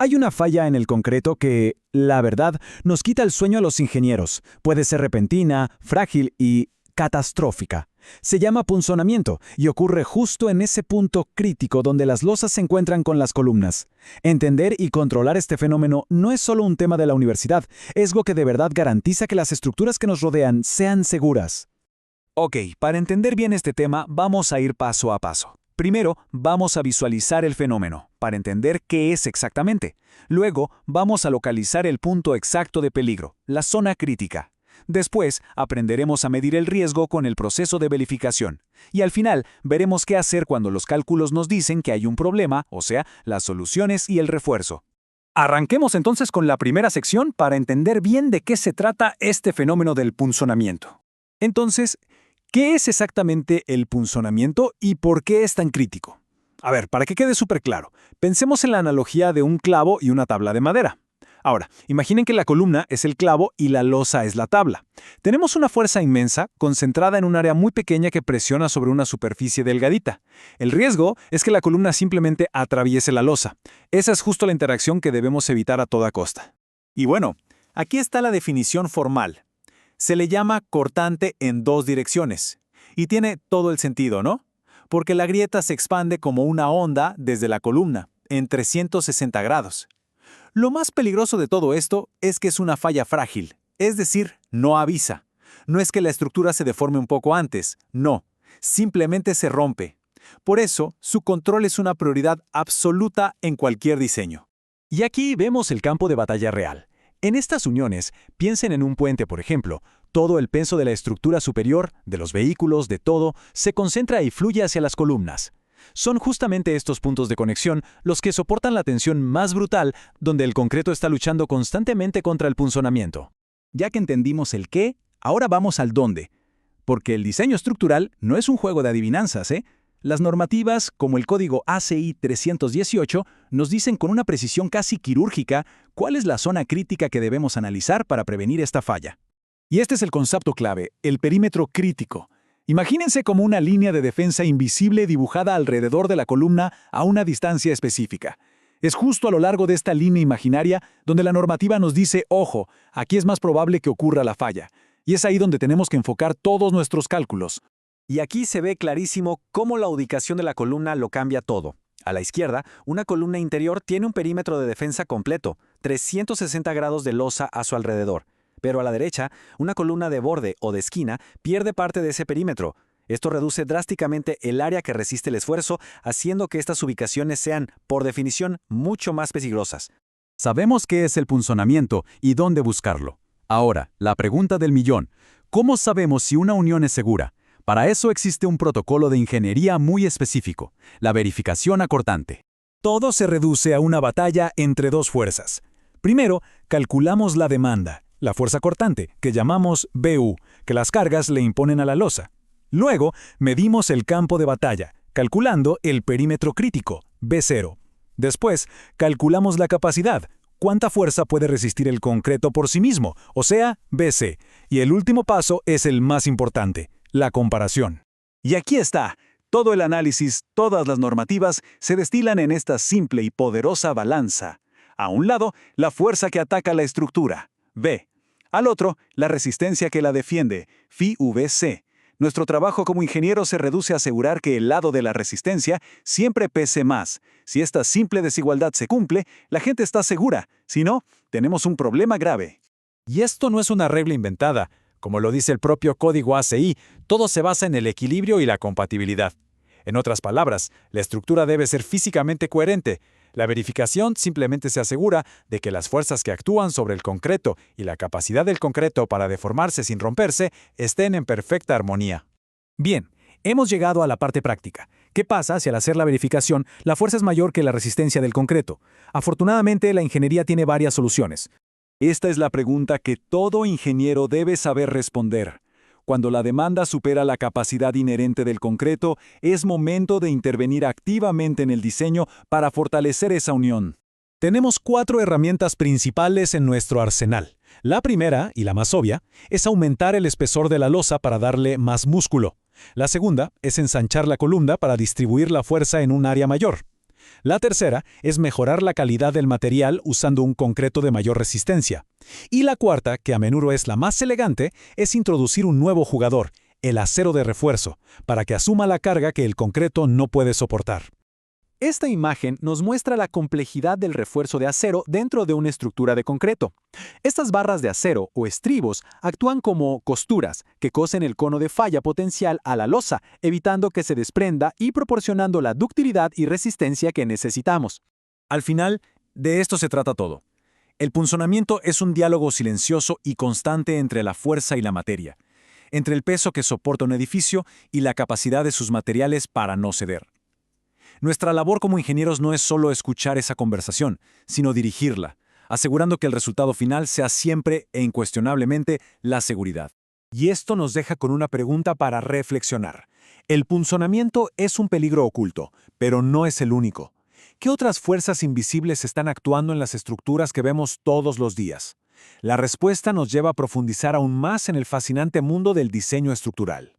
Hay una falla en el concreto que, la verdad, nos quita el sueño a los ingenieros. Puede ser repentina, frágil y catastrófica. Se llama punzonamiento y ocurre justo en ese punto crítico donde las losas se encuentran con las columnas. Entender y controlar este fenómeno no es solo un tema de la universidad, es algo que de verdad garantiza que las estructuras que nos rodean sean seguras. Ok, para entender bien este tema, vamos a ir paso a paso. Primero, vamos a visualizar el fenómeno, para entender qué es exactamente. Luego, vamos a localizar el punto exacto de peligro, la zona crítica. Después, aprenderemos a medir el riesgo con el proceso de verificación. Y al final, veremos qué hacer cuando los cálculos nos dicen que hay un problema, o sea, las soluciones y el refuerzo. Arranquemos entonces con la primera sección para entender bien de qué se trata este fenómeno del punzonamiento. Entonces, ¿qué es exactamente el punzonamiento y por qué es tan crítico? A ver, para que quede súper claro, pensemos en la analogía de un clavo y una tabla de madera. Ahora, imaginen que la columna es el clavo y la losa es la tabla. Tenemos una fuerza inmensa concentrada en un área muy pequeña que presiona sobre una superficie delgadita. El riesgo es que la columna simplemente atraviese la losa. Esa es justo la interacción que debemos evitar a toda costa. Y bueno, aquí está la definición formal. Se le llama cortante en dos direcciones. Y tiene todo el sentido, ¿no? Porque la grieta se expande como una onda desde la columna, en 360 grados. Lo más peligroso de todo esto es que es una falla frágil, es decir, no avisa. No es que la estructura se deforme un poco antes, no, simplemente se rompe. Por eso, su control es una prioridad absoluta en cualquier diseño. Y aquí vemos el campo de batalla real. En estas uniones, piensen en un puente, por ejemplo. Todo el peso de la estructura superior, de los vehículos, de todo, se concentra y fluye hacia las columnas. Son justamente estos puntos de conexión los que soportan la tensión más brutal, donde el concreto está luchando constantemente contra el punzonamiento. Ya que entendimos el qué, ahora vamos al dónde. Porque el diseño estructural no es un juego de adivinanzas, ¿eh? Las normativas, como el código ACI 318, nos dicen con una precisión casi quirúrgica cuál es la zona crítica que debemos analizar para prevenir esta falla. Y este es el concepto clave, el perímetro crítico. Imagínense como una línea de defensa invisible dibujada alrededor de la columna a una distancia específica. Es justo a lo largo de esta línea imaginaria donde la normativa nos dice, ojo, aquí es más probable que ocurra la falla. Y es ahí donde tenemos que enfocar todos nuestros cálculos. Y aquí se ve clarísimo cómo la ubicación de la columna lo cambia todo. A la izquierda, una columna interior tiene un perímetro de defensa completo, 360 grados de losa a su alrededor. Pero a la derecha, una columna de borde o de esquina pierde parte de ese perímetro. Esto reduce drásticamente el área que resiste el esfuerzo, haciendo que estas ubicaciones sean, por definición, mucho más peligrosas. Sabemos qué es el punzonamiento y dónde buscarlo. Ahora, la pregunta del millón. ¿Cómo sabemos si una unión es segura? Para eso existe un protocolo de ingeniería muy específico, la verificación acortante. Todo se reduce a una batalla entre dos fuerzas. Primero, calculamos la demanda, la fuerza cortante, que llamamos BU, que las cargas le imponen a la losa. Luego, medimos el campo de batalla, calculando el perímetro crítico, B0. Después, calculamos la capacidad, cuánta fuerza puede resistir el concreto por sí mismo, o sea, BC. Y el último paso es el más importante, la comparación. Y aquí está. Todo el análisis, todas las normativas se destilan en esta simple y poderosa balanza. A un lado, la fuerza que ataca la estructura, V. Al otro, la resistencia que la defiende, Φ-VC. Nuestro trabajo como ingeniero se reduce a asegurar que el lado de la resistencia siempre pese más. Si esta simple desigualdad se cumple, la gente está segura. Si no, tenemos un problema grave. Y esto no es una regla inventada. Como lo dice el propio código ACI, todo se basa en el equilibrio y la compatibilidad. En otras palabras, la estructura debe ser físicamente coherente. La verificación simplemente se asegura de que las fuerzas que actúan sobre el concreto y la capacidad del concreto para deformarse sin romperse estén en perfecta armonía. Bien, hemos llegado a la parte práctica. ¿Qué pasa si al hacer la verificación la fuerza es mayor que la resistencia del concreto? Afortunadamente, la ingeniería tiene varias soluciones. Esta es la pregunta que todo ingeniero debe saber responder. Cuando la demanda supera la capacidad inherente del concreto, es momento de intervenir activamente en el diseño para fortalecer esa unión. Tenemos 4 herramientas principales en nuestro arsenal. La primera, y la más obvia, es aumentar el espesor de la losa para darle más músculo. La segunda es ensanchar la columna para distribuir la fuerza en un área mayor. La tercera es mejorar la calidad del material usando un concreto de mayor resistencia. Y la cuarta, que a menudo es la más elegante, es introducir un nuevo jugador, el acero de refuerzo, para que asuma la carga que el concreto no puede soportar. Esta imagen nos muestra la complejidad del refuerzo de acero dentro de una estructura de concreto. Estas barras de acero o estribos actúan como costuras que cosen el cono de falla potencial a la losa, evitando que se desprenda y proporcionando la ductilidad y resistencia que necesitamos. Al final, de esto se trata todo. El punzonamiento es un diálogo silencioso y constante entre la fuerza y la materia, entre el peso que soporta un edificio y la capacidad de sus materiales para no ceder. Nuestra labor como ingenieros no es solo escuchar esa conversación, sino dirigirla, asegurando que el resultado final sea siempre e incuestionablemente la seguridad. Y esto nos deja con una pregunta para reflexionar. El punzonamiento es un peligro oculto, pero no es el único. ¿Qué otras fuerzas invisibles están actuando en las estructuras que vemos todos los días? La respuesta nos lleva a profundizar aún más en el fascinante mundo del diseño estructural.